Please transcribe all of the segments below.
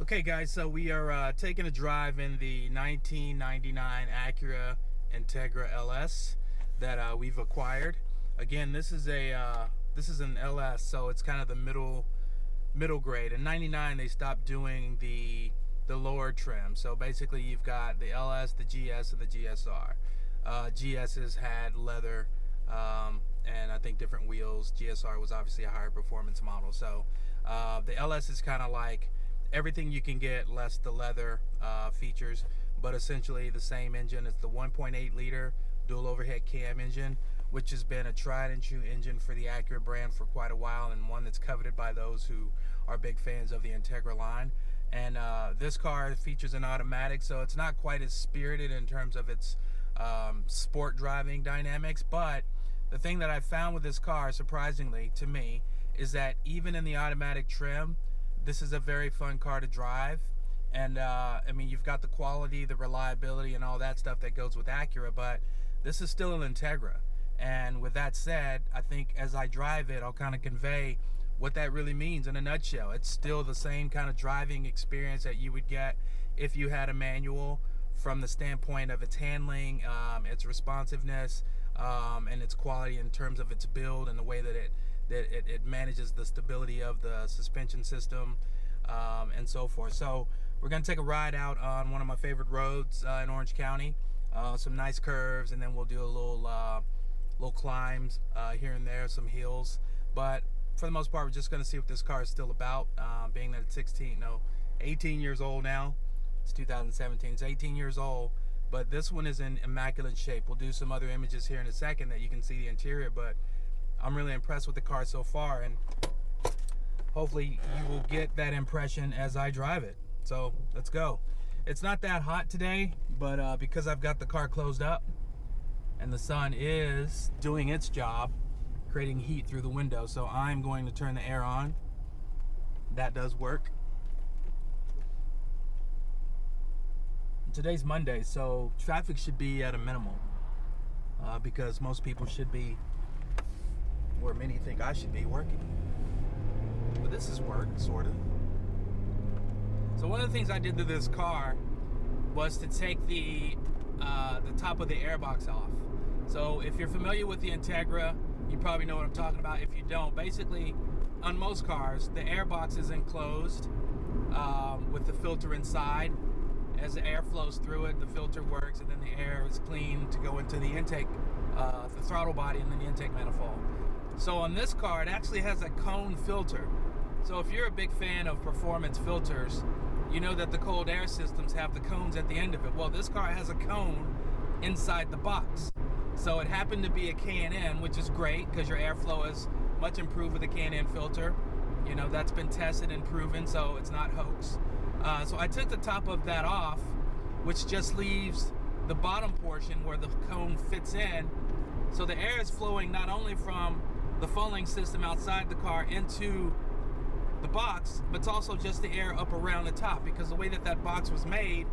Okay guys, so we are taking a drive in the 1999 Acura Integra LS that we've acquired. Again, this is an LS, so it's kind of the middle grade. In 99 they stopped doing the lower trim. So basically you've got the LS, the GS, and the GSR. GS's had leather and I think different wheels. GSR was obviously a higher performance model. So the LS is kind of like everything you can get less the leather features, but essentially the same engine. It's the 1.8 liter dual overhead cam engine, which has been a tried and true engine for the Acura brand for quite a while, and one that's coveted by those who are big fans of the Integra line. And this car features an automatic, so it's not quite as spirited in terms of its sport driving dynamics. But the thing that I found with this car, surprisingly to me, is that even in the automatic trim, this is a very fun car to drive. And I mean, you've got the quality, the reliability, and all that stuff that goes with Acura, but this is still an Integra. And with that said, I think as I drive it, I'll kind of convey what that really means in a nutshell. It's still the same kind of driving experience that you would get if you had a manual, from the standpoint of its handling, its responsiveness, and its quality in terms of its build and the way that it manages the stability of the suspension system, and so forth. So we're going to take a ride out on one of my favorite roads in Orange County, some nice curves, and then we'll do a little climbs here and there, some hills. But for the most part, we're just going to see what this car is still about, being that it's 18 years old now. It's 2017. It's 18 years old, but this one is in immaculate shape. We'll do some other images here in a second that you can see the interior, but I'm really impressed with the car so far, and hopefully you will get that impression as I drive it. So let's go. It's not that hot today, but because I've got the car closed up and the sun is doing its job, creating heat through the window, so I'm going to turn the air on. That does work. Today's Monday, so traffic should be at a minimum, because most people should be, or many think I should be, working. But this is work, sort of. So one of the things I did to this car was to take the top of the airbox off. So if you're familiar with the Integra, you probably know what I'm talking about. If you don't, basically on most cars, the airbox is enclosed with the filter inside. As the air flows through it, the filter works, and then the air is clean to go into the intake, the throttle body, and then the intake manifold. So on this car, it actually has a cone filter. So if you're a big fan of performance filters, you know that the cold air systems have the cones at the end of it. Well, this car has a cone inside the box. So it happened to be a K&N, which is great because your airflow is much improved with a K&N filter. You know, that's been tested and proven, so it's not hoax. So I took the top of that off, which just leaves the bottom portion where the cone fits in. So the air is flowing not only from the funneling system outside the car into the box, but it's also just the air up around the top, because the way that that box was made,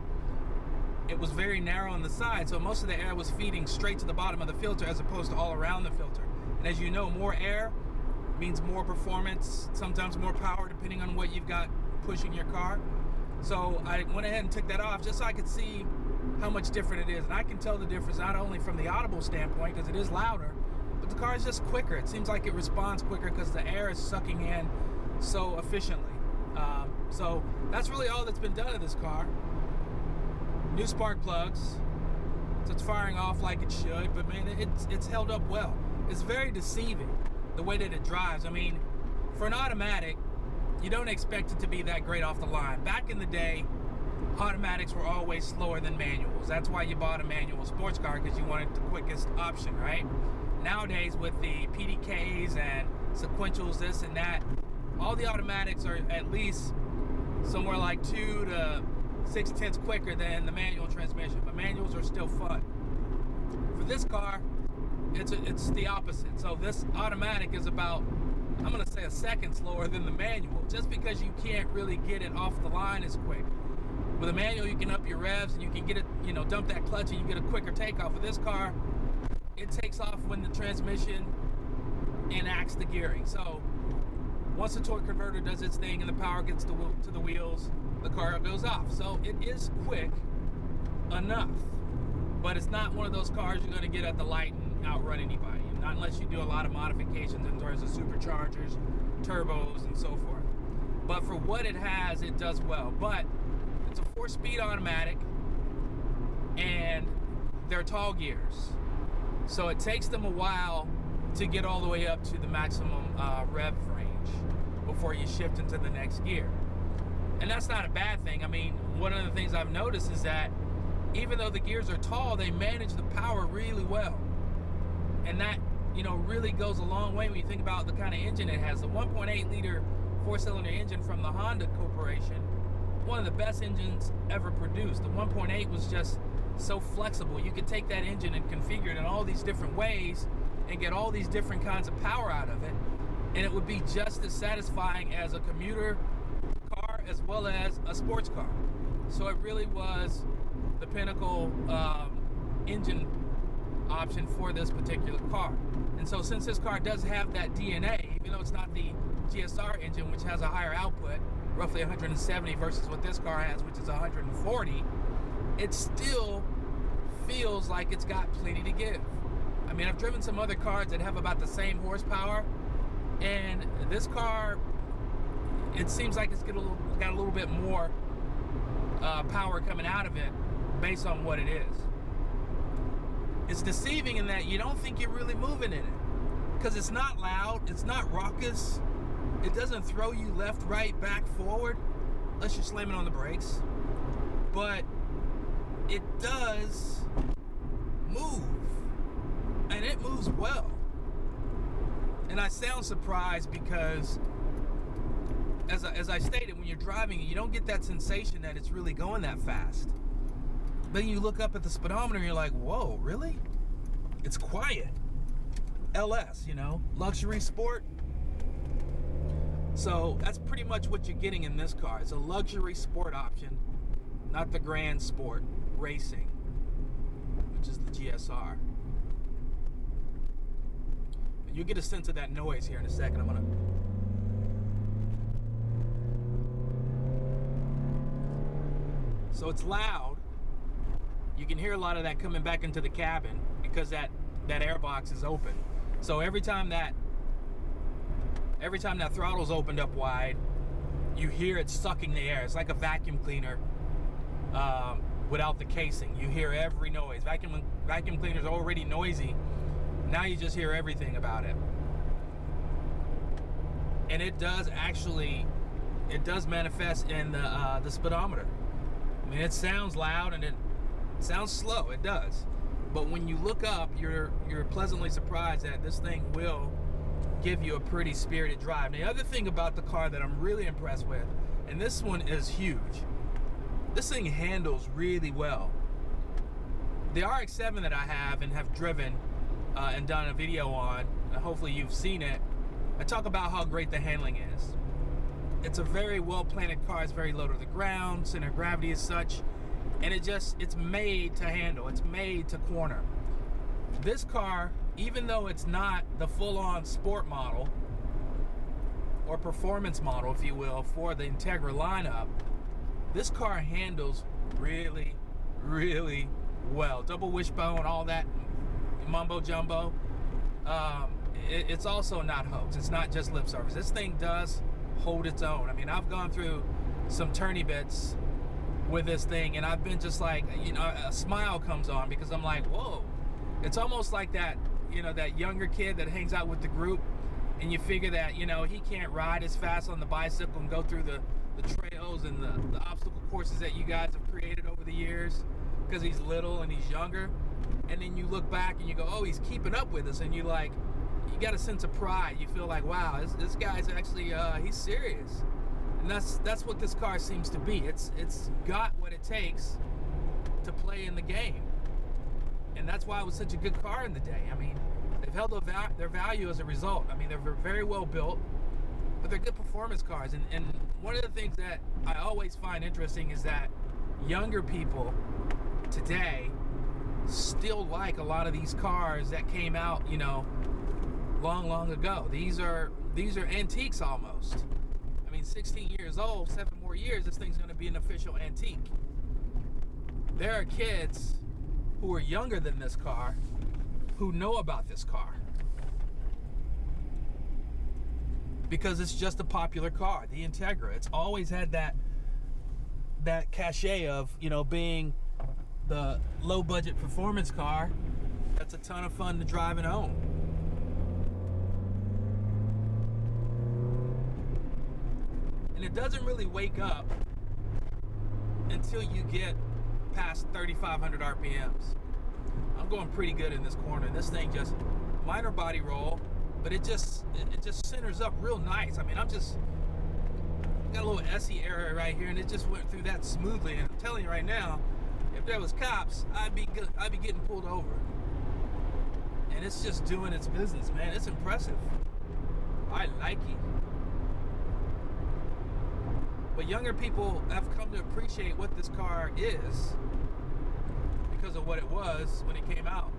it was very narrow on the side, so most of the air was feeding straight to the bottom of the filter as opposed to all around the filter. And as you know, more air means more performance, sometimes more power, depending on what you've got pushing your car. So I went ahead and took that off just so I could see how much different it is. And I can tell the difference not only from the audible standpoint, because it is louder, but the car is just quicker. It seems like it responds quicker because the air is sucking in so efficiently. So that's really all that's been done to this car. New spark plugs, so it's firing off like it should, but man, it's held up well. It's very deceiving the way that it drives. I mean, for an automatic, you don't expect it to be that great off the line. Back in the day, automatics were always slower than manuals. That's why you bought a manual sports car, because you wanted the quickest option, right? Nowadays, with the PDKs and sequentials, this and that, all the automatics are at least somewhere like 2 to 6/10 quicker than the manual transmission, but manuals are still fun. For this car, it's the opposite. So this automatic is about, I'm gonna say, a second slower than the manual, just because you can't really get it off the line as quick. With a manual, you can up your revs and you can get it, you know, dump that clutch and you get a quicker takeoff. With this car, it takes off when the transmission enacts the gearing. So once the torque converter does its thing and the power gets to the wheels, the car goes off. So it is quick enough, but it's not one of those cars you're going to get at the light and outrun anybody. Not unless you do a lot of modifications in terms of superchargers, turbos, and so forth. But for what it has, it does well. But it's a 4-speed automatic, and they're tall gears. So it takes them a while to get all the way up to the maximum rev range before you shift into the next gear. And that's not a bad thing. I mean, one of the things I've noticed is that even though the gears are tall, they manage the power really well. And that, you know, really goes a long way when you think about the kind of engine it has. The 1.8 liter 4-cylinder engine from the Honda Corporation, one of the best engines ever produced. The 1.8 was just so flexible. You could take that engine and configure it in all these different ways and get all these different kinds of power out of it, and it would be just as satisfying as a commuter car as well as a sports car. So it really was the pinnacle engine option for this particular car. And so since this car does have that DNA, even though it's not the GSR engine, which has a higher output, roughly 170 versus what this car has, which is 140, it still feels like it's got plenty to give. I mean, I've driven some other cars that have about the same horsepower, and this car, it seems like it's got a little bit more power coming out of it based on what it is. It's deceiving in that you don't think you're really moving in it, because it's not loud, it's not raucous, it doesn't throw you left, right, back, forward, unless you're slamming on the brakes, but it does move, and it moves well. And I sound surprised because, as I stated, when you're driving it, you don't get that sensation that it's really going that fast. Then you look up at the speedometer and you're like, whoa, really? It's quiet. LS, you know, luxury sport. So that's pretty much what you're getting in this car. It's a luxury sport option, not the grand sport racing, which is the GSR. And you'll get a sense of that noise here in a second. So it's loud. You can hear a lot of that coming back into the cabin because that airbox is open. So every time that throttle's opened up wide, you hear it sucking the air. It's like a vacuum cleaner without the casing. You hear every noise. Vacuum cleaner's already noisy. Now you just hear everything about it. And it does manifest in the speedometer. I mean, it sounds loud and it sounds slow. It does. But when you look up, you're pleasantly surprised that this thing will give you a pretty spirited drive. Now, the other thing about the car that I'm really impressed with, and this one is huge, this thing handles really well. The RX-7 that I have and have driven and done a video on, hopefully you've seen it, I talk about how great the handling is. It's a very well-planted car. It's very low to the ground, center of gravity is such, and it's made to handle. It's made to corner. This car, even though it's not the full-on sport model or performance model, if you will, for the Integra lineup, this car handles really, really well. Double wishbone, all that mumbo jumbo. It's also not hoax. It's not just lip service. This thing does hold its own. I mean, I've gone through some turny bits with this thing, and I've been just like, you know, a smile comes on because I'm like, whoa. It's almost like that, you know, that younger kid that hangs out with the group, and you figure that, you know, he can't ride as fast on the bicycle and go through the trails and the obstacle courses that you guys have created over the years because he's little and he's younger. And then you look back and you go, oh, he's keeping up with us, and you like, you got a sense of pride. You feel like, wow, this guy's actually he's serious. And that's what this car seems to be. It's got what it takes to play in the game. And that's why it was such a good car in the day. I mean, they've held their value as a result. I mean, they're very well built, but they're good performance cars. And one of the things that I always find interesting is that younger people today still like a lot of these cars that came out, you know, long ago. These are antiques almost. I mean, 16 years old, 7 more years, this thing's going to be an official antique. There are kids who are younger than this car who know about this car because it's just a popular car, the Integra. It's always had that cachet of, you know, being the low budget performance car that's a ton of fun to drive and own. And it doesn't really wake up until you get past 3,500 RPMs. I'm going pretty good in this corner. This thing just minor body roll, but it just centers up real nice. I mean, got a little SE area right here, and it just went through that smoothly. And I'm telling you right now, if there was cops, I'd be getting pulled over. And it's just doing its business, man. It's impressive. I like it. But younger people have come to appreciate what this car is because of what it was when it came out.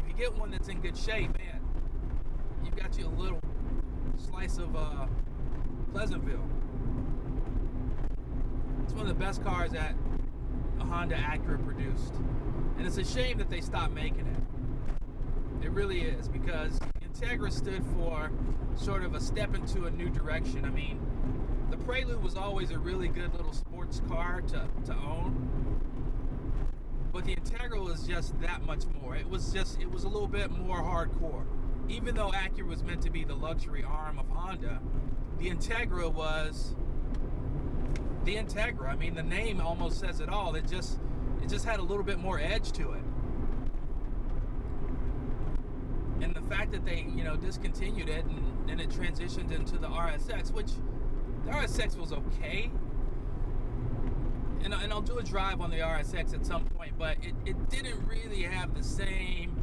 If you get one that's in good shape, man, you've got you a little slice of Pleasantville. It's one of the best cars that a Honda Acura produced. And it's a shame that they stopped making it. It really is, because Integra stood for sort of a step into a new direction. I mean, the Prelude was always a really good little sports car to own. But the Integra was just that much more. It was a little bit more hardcore. Even though Acura was meant to be the luxury arm of Honda, the Integra was the Integra. I mean, the name almost says it all. It just had a little bit more edge to it. And the fact that they, you know, discontinued it and then it transitioned into the RSX, which the RSX was okay. And I'll do a drive on the RSX at some point, but it didn't really have the same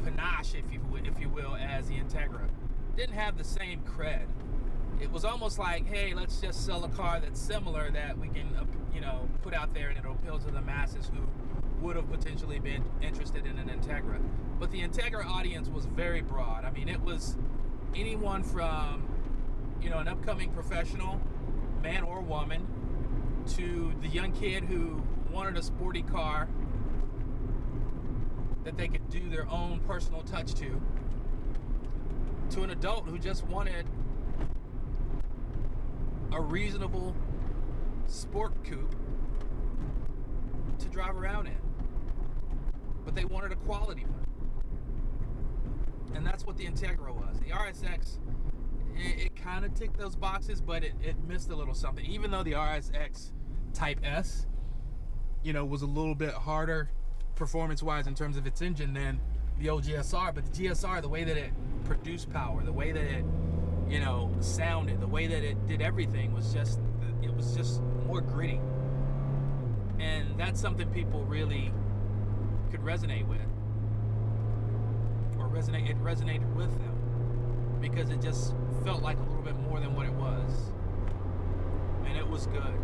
panache, if you will, as the Integra. It didn't have the same cred. It was almost like, hey, let's just sell a car that's similar that we can, you know, put out there and it'll appeal to the masses who would have potentially been interested in an Integra. But the Integra audience was very broad. I mean, it was anyone from, you know, an upcoming professional, man or woman, to the young kid who wanted a sporty car that they could do their own personal touch to an adult who just wanted a reasonable sport coupe to drive around in. But they wanted a quality one. And that's what the Integra was. The RSX, it kind of ticked those boxes, but it missed a little something. Even though the RSX Type S, you know, was a little bit harder performance-wise in terms of its engine than the old GSR, but the GSR, the way that it produced power, the way that it, you know, sounded, the way that it did everything was just more gritty. And that's something people really could resonate with, or it resonated with them, because it just felt like a little bit more than what it was, and it was good.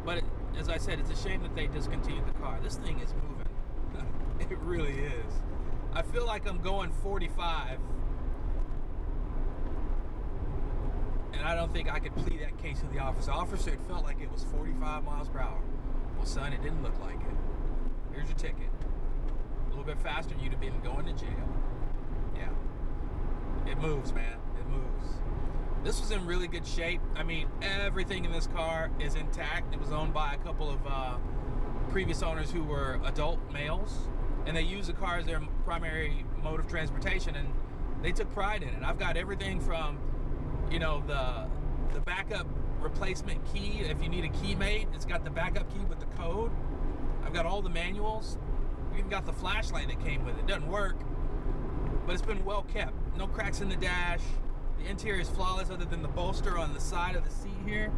But as I said, it's a shame that they discontinued the car. This thing is moving. It really is. I feel like I'm going 45, and I don't think I could plead that case to the officer. The officer, it felt like it was 45 miles per hour. Well, son, it didn't look like it. Here's your ticket. A little bit faster and you'd have been going to jail. Yeah. It moves, man. It moves. This was in really good shape. I mean, everything in this car is intact. It was owned by a couple of previous owners who were adult males, and they used the car as their primary mode of transportation, and they took pride in it. I've got everything from, you know, the backup replacement key. If you need a key made, it's got the backup key with the code. I've got all the manuals. We even got the flashlight that came with it. It doesn't work, but it's been well kept. No cracks in the dash. The interior is flawless other than the bolster on the side of the seat here.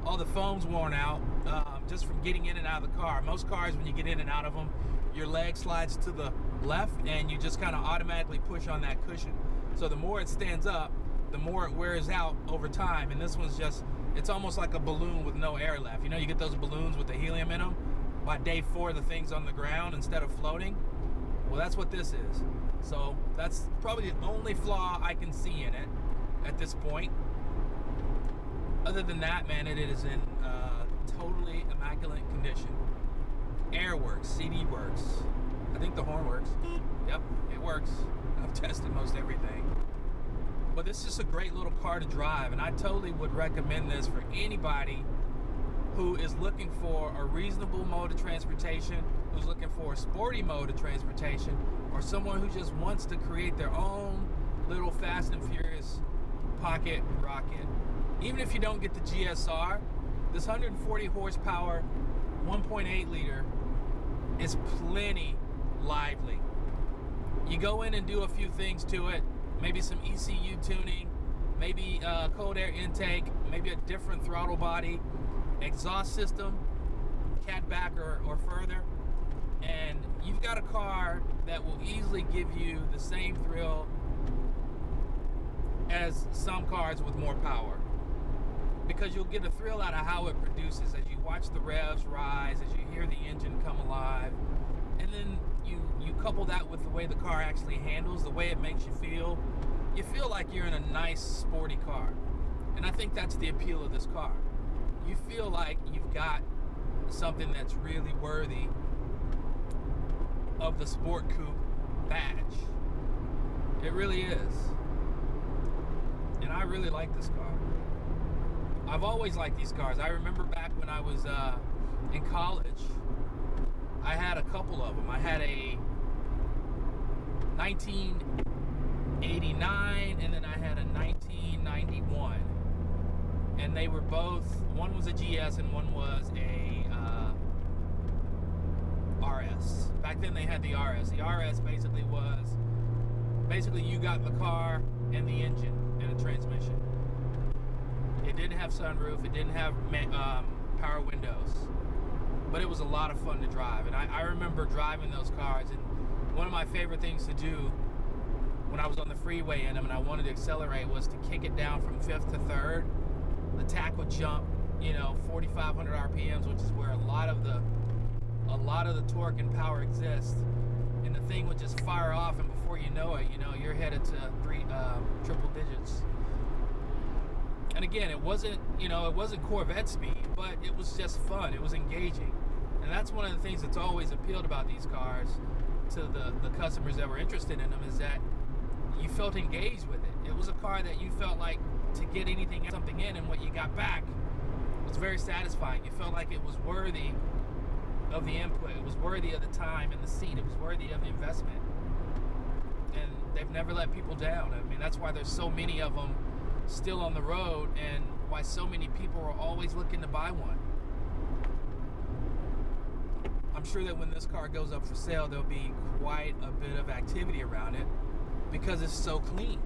All the foam's worn out just from getting in and out of the car. Most cars, when you get in and out of them, your leg slides to the left and you just kind of automatically push on that cushion. So the more it stands up, the more it wears out over time. And this one's just, it's almost like a balloon with no air left. You know, you get those balloons with the helium in them. By day 4, the thing's on the ground instead of floating. Well, that's what this is. So that's probably the only flaw I can see in it at this point. Other than that, man, it is in totally immaculate condition. Air works, CD works. I think the horn works. Yep, it works. I've tested most everything. But this is just a great little car to drive, and I totally would recommend this for anybody who is looking for a reasonable mode of transportation, who's looking for a sporty mode of transportation, or someone who just wants to create their own little Fast and Furious pocket rocket. Even if you don't get the GSR, this 140 horsepower 1.8 liter is plenty lively. You go in and do a few things to it, maybe some ECU tuning, maybe cold air intake, maybe a different throttle body, exhaust system, cat back or further, and you've got a car that will easily give you the same thrill as some cars with more power, because you'll get a thrill out of how it produces as you watch the revs rise, as you hear the engine come alive, and then you couple that with the way the car actually handles, the way it makes you feel. You feel like you're in a nice sporty car, and I think that's the appeal of this car. You feel like you've got something that's really worthy of the Sport Coupe badge. It really is. And I really like this car. I've always liked these cars. I remember back when I was in college, I had a couple of them. I had a 1989 and then I had a 1991. And they were both, one was a GS and one was a RS. Back then they had the RS. The RS basically you got the car and the engine and a transmission. It didn't have sunroof, it didn't have power windows, but it was a lot of fun to drive. And I remember driving those cars, and one of my favorite things to do when I was on the freeway in them and I wanted to accelerate was to kick it down from 5th to 3rd. The tach would jump, 4,500 RPMs, which is where a lot of the torque and power exists, and the thing would just fire off, and before you know it, you're headed to triple digits. And again, it wasn't Corvette speed, but it was just fun. It was engaging, and that's one of the things that's always appealed about these cars to the customers that were interested in them, is that you felt engaged with it. It was a car that you felt like to get something in, and what you got back was very satisfying. You felt like it was worthy of the input. It was worthy of the time and the seat. It was worthy of the investment. And they've never let people down. I mean, that's why there's so many of them still on the road, and why so many people are always looking to buy one. I'm sure that when this car goes up for sale, there'll be quite a bit of activity around it because it's so clean.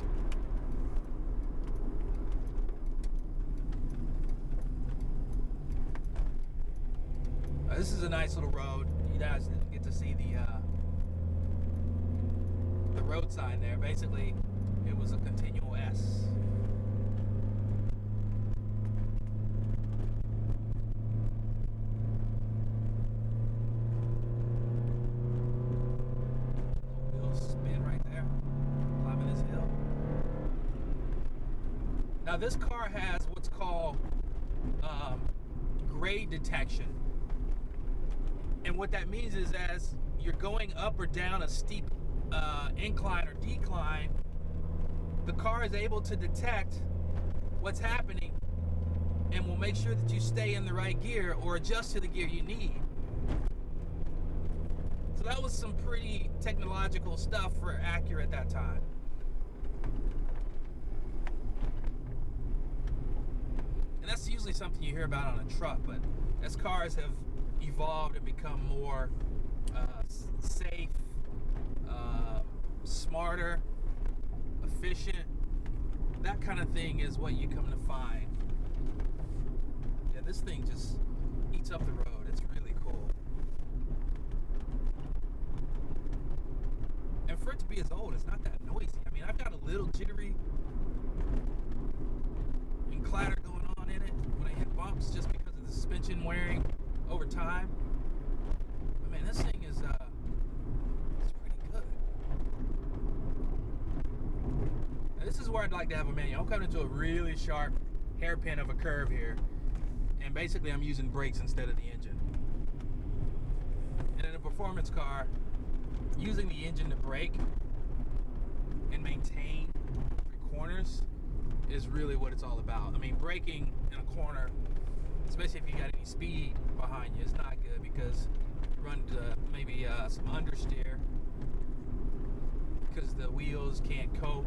This is a nice little road. You guys didn't get to see the road sign there. Basically, it was a continual S. Wheels spin right there, climbing this hill. Now this car has what's called grade detection. And what that means is, as you're going up or down a steep incline or decline, the car is able to detect what's happening and will make sure that you stay in the right gear or adjust to the gear you need. So that was some pretty technological stuff for Acura at that time. And that's usually something you hear about on a truck, but as cars have evolved and become more safe, smarter, efficient, that kind of thing is what you come to find. Yeah, this thing just eats up the road. It's really cool. And for it to be as old, it's not that noisy. I mean, I've got a little jittery and clatter going on in it when I hit bumps, just because of the suspension wearing over time. I mean, this thing is it's pretty good. is where I'd like to have a manual. I'm coming into a really sharp hairpin of a curve here, and basically I'm using brakes instead of the engine. And in a performance car, using the engine to brake and maintain your corners is really what it's all about. I mean, braking in a corner, especially if you got any speed behind you, is not good because you run into maybe some understeer because the wheels can't cope,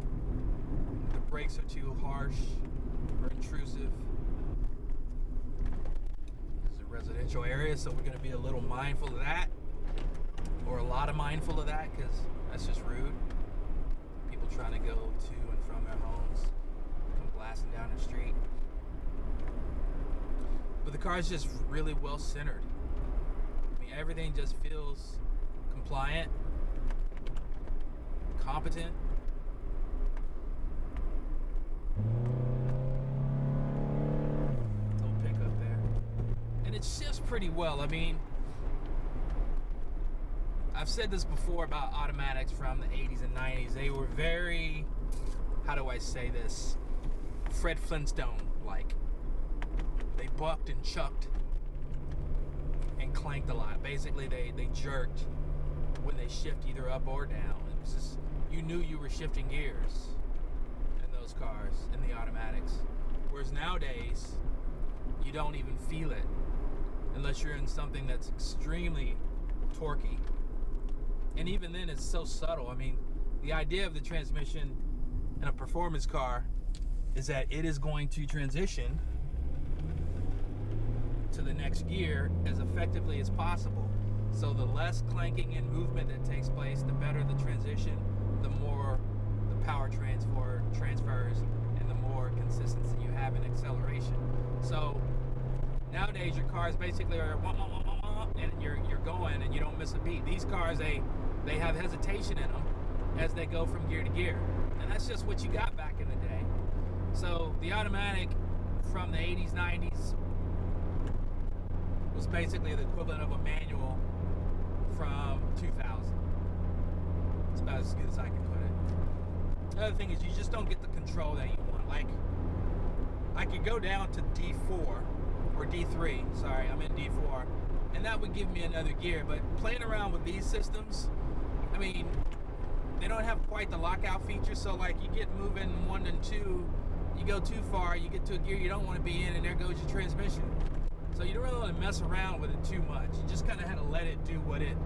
the brakes are too harsh or intrusive. This is a residential area, so we're going to be a little mindful of that, or a lot of mindful of that, because that's just rude. People trying to go to and from their homes, come blasting down the street. But the car is just really well centered. I mean, everything just feels compliant, competent. Little pickup there. And it shifts pretty well. I mean, I've said this before about automatics from the 80s and 90s. They were very, how do I say this, Fred Flintstone-like. They bucked and chucked and clanked a lot. Basically, they jerked when they shift either up or down. It was just, you knew you were shifting gears in those cars, in the automatics. Whereas nowadays, you don't even feel it unless you're in something that's extremely torquey. And even then, it's so subtle. I mean, the idea of the transmission in a performance car is that it is going to transition to the next gear as effectively as possible. So the less clanking and movement that takes place, the better the transition, the more the power transfers, and the more consistency you have in acceleration. So nowadays your cars basically are and you're going and you don't miss a beat. These cars, they have hesitation in them as they go from gear to gear. And that's just what you got back in the day. So the automatic from the 80s, 90s was basically the equivalent of a manual from 2000. It's about as good as I can put it. The other thing is you just don't get the control that you want. Like, I could go down to D4 or D3, sorry, I'm in D4, and that would give me another gear. But playing around with these systems, I mean, they don't have quite the lockout feature, so like you get moving 1 and 2, you go too far, you get to a gear you don't want to be in, and there goes your transmission. So you don't really want to mess around with it too much. You just kind of had to let it do what it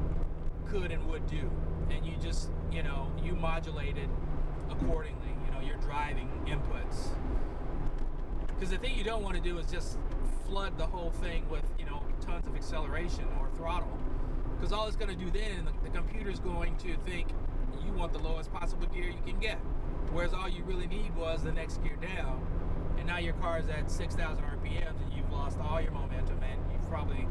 could and would do. And you just, you know, you modulate it accordingly, you know, your driving inputs. Because the thing you don't want to do is just flood the whole thing with, you know, tons of acceleration or throttle. Because all it's going to do then, the computer's going to think you want the lowest possible gear you can get. Whereas all you really need was the next gear down. And now your car is at 6,000 RPMs and you've lost all your momentum and you've probably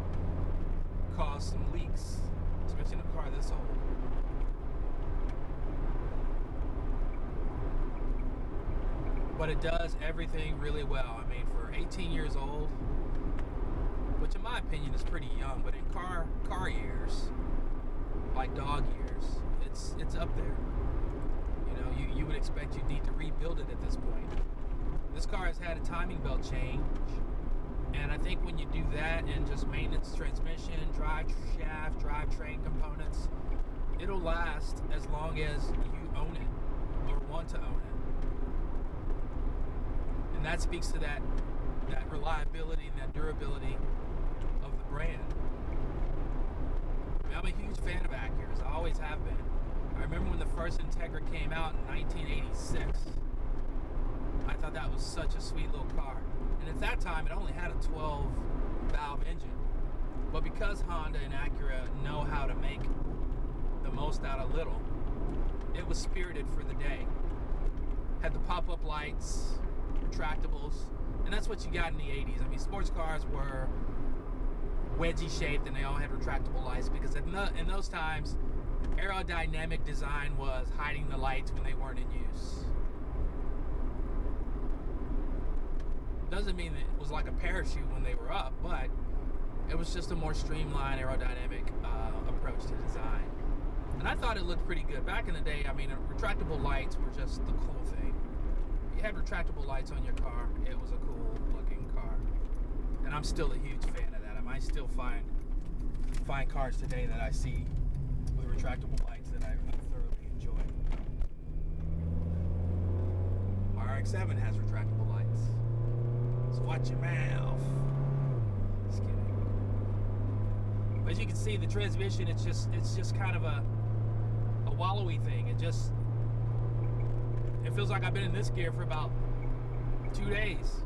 caused some leaks, especially in a car this old. But it does everything really well. I mean, for 18 years old, which in my opinion is pretty young, but in car years, like dog years, it's up there. You know, you would expect you'd need to rebuild it at this point. This car has had a timing belt change, and I think when you do that and just maintenance, transmission, drive shaft, drivetrain components, it'll last as long as you own it or want to own it. And that speaks to that reliability and that durability of the brand. I mean, I'm a huge fan of Acuras. I always have been. I remember when the first Integra came out in 1986. I thought that was such a sweet little car. And at that time, it only had a 12-valve engine. But because Honda and Acura know how to make the most out of little, it was spirited for the day. Had the pop-up lights, retractables, and that's what you got in the 80s. I mean, sports cars were wedgie-shaped and they all had retractable lights because in those times, aerodynamic design was hiding the lights when they weren't in use. Doesn't mean that it was like a parachute when they were up, but it was just a more streamlined aerodynamic approach to design. And I thought it looked pretty good. Back in the day, I mean, retractable lights were just the cool thing. had retractable lights on your car, it was a cool looking car. And I'm still a huge fan of that. I might still find cars today that I see with retractable lights that I thoroughly enjoy. My RX-7 has retractable lights, so watch your mouth. Just kidding. But as you can see, the transmission, it's just kind of a wallowy thing. It feels like I've been in this gear for about 2 days.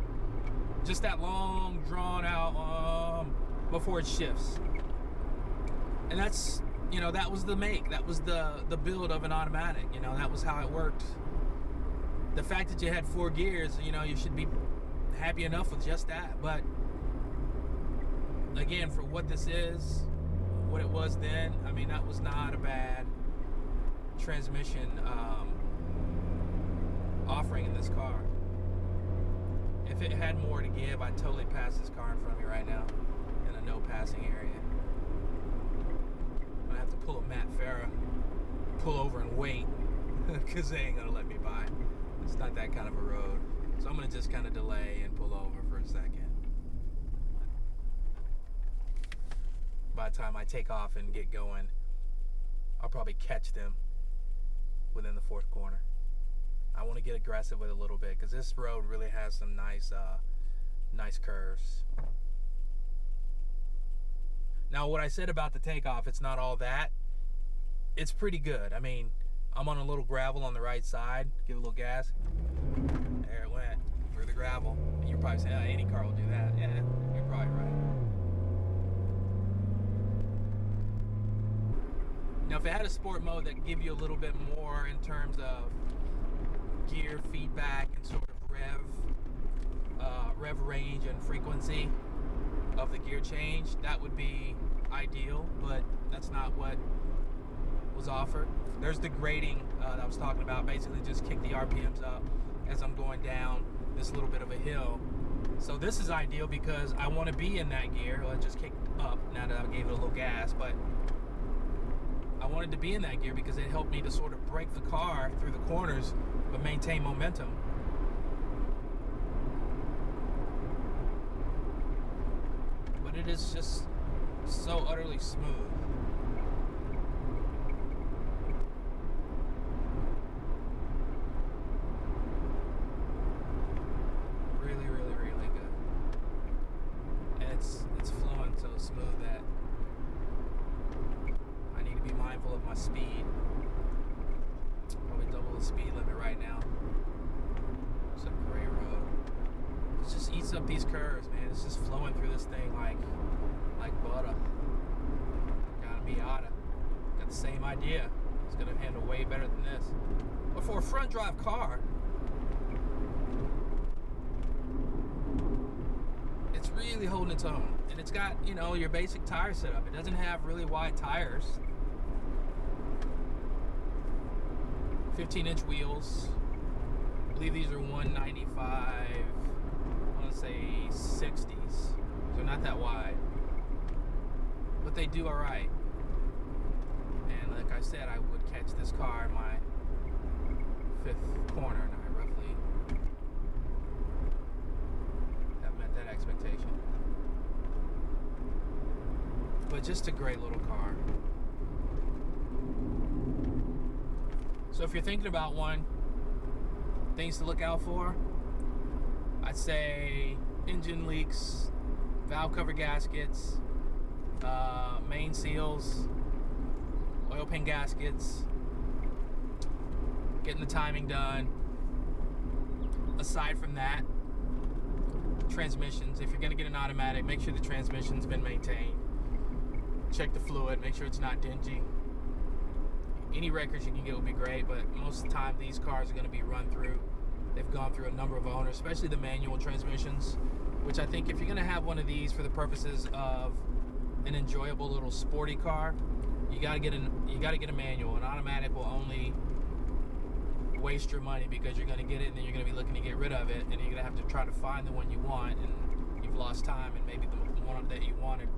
Just that long, drawn out before it shifts. And that's, you know, that was the make. That was the build of an automatic. You know, that was how it worked. The fact that you had 4 gears, you know, you should be happy enough with just that. But again, for what this is, what it was then, I mean, that was not a bad transmission offering in this car. If it had more to give, I'd totally pass this car in front of me right now in a no passing area. I'm gonna have to pull a Matt Farah, pull over and wait, because they ain't gonna let me by. It's not that kind of a road. So I'm gonna just kind of delay and pull over for a second. By the time I take off and get going, I'll probably catch them within the 4th corner. I want to get aggressive with it a little bit because this road really has some nice curves. Now, what I said about the takeoff, it's not all that. It's pretty good. I mean, I'm on a little gravel on the right side. Give it a little gas. There it went through the gravel. And you're probably saying, oh, any car will do that. Yeah, you're probably right. Now, if it had a sport mode that could give you a little bit more in terms of gear feedback and sort of rev range and frequency of the gear change, that would be ideal, but that's not what was offered. There's the grading that I was talking about. Basically just kick the RPMs up as I'm going down this little bit of a hill. So this is ideal because I want to be in that gear. Well, it just kicked up now that I gave it a little gas, but I wanted to be in that gear because it helped me to sort of break the car through the corners but maintain momentum. But it is just so utterly smooth. Really, really, really good. And it's flowing so smooth that I need to be mindful of my speed. Probably double the speed limit right now. It's a great road. It just eats up these curves, man. It's just flowing through this thing like butter. Got a Miata. Got the same idea. It's gonna handle way better than this. But for a front drive car, it's really holding its own. And it's got, you know, your basic tire setup. It doesn't have really wide tires. 15-inch wheels. I believe these are 195, I want to say 60s. So not that wide. But they do alright. And like I said, I would catch this car in my 5th corner, and I roughly have met that expectation. But just a great little car. So if you're thinking about one, things to look out for, I'd say engine leaks, valve cover gaskets, main seals, oil pan gaskets, getting the timing done. Aside from that, transmissions. If you're going to get an automatic, make sure the transmission's been maintained. Check the fluid, make sure it's not dingy. Any records you can get would be great, but most of the time these cars are going to be run through. They've gone through a number of owners, especially the manual transmissions, which I think if you're going to have one of these for the purposes of an enjoyable little sporty car, you got to get a manual. An automatic will only waste your money because you're going to get it and then you're going to be looking to get rid of it, and you're going to have to try to find the one you want, and you've lost time, and maybe the one that you wanted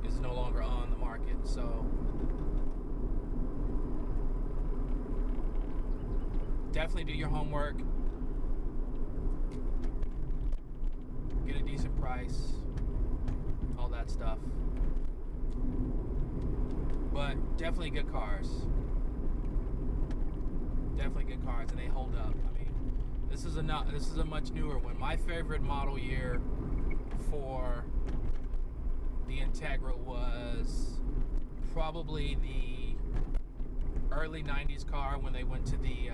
is no longer on the market. So definitely do your homework. get a decent price, all that stuff. But definitely good cars. Definitely good cars, and they hold up. I mean, this is a much newer one. My favorite model year for the Integra was probably the early 90s car when they went to the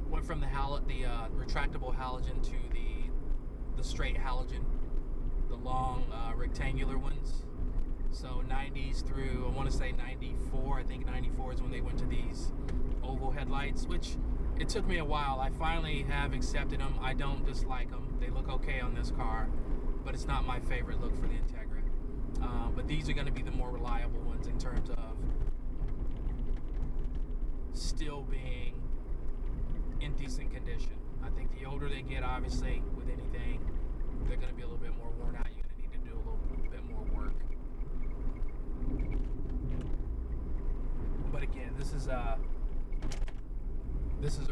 went from the retractable halogen to the straight halogen, the long rectangular ones. So 90s through, I want to say 94. I think 94 is when they went to these oval headlights, which it took me a while. I finally have accepted them. I don't dislike them. They look okay on this car, but it's not my favorite look for the Integra. But these are going to be the more reliable ones in terms of still being in decent condition. I think the older they get, obviously, with anything, they're going to be a little bit more worn out. You're going to need to do a little bit more work. But again, this is a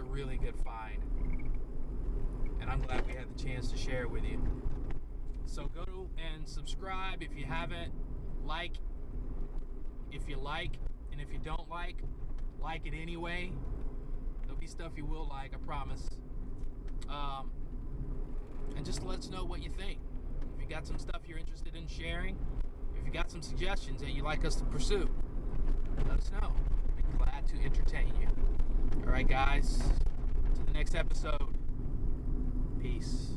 really good find, and I'm glad we had the chance to share it with you. So go and subscribe if you haven't. Like if you like, and if you don't like it anyway. There'll be stuff you will like, I promise. And just let us know what you think. If you got some stuff you're interested in sharing, if you got some suggestions that you'd like us to pursue, let us know. I'd be glad to entertain you. All right, guys. To the next episode. Peace.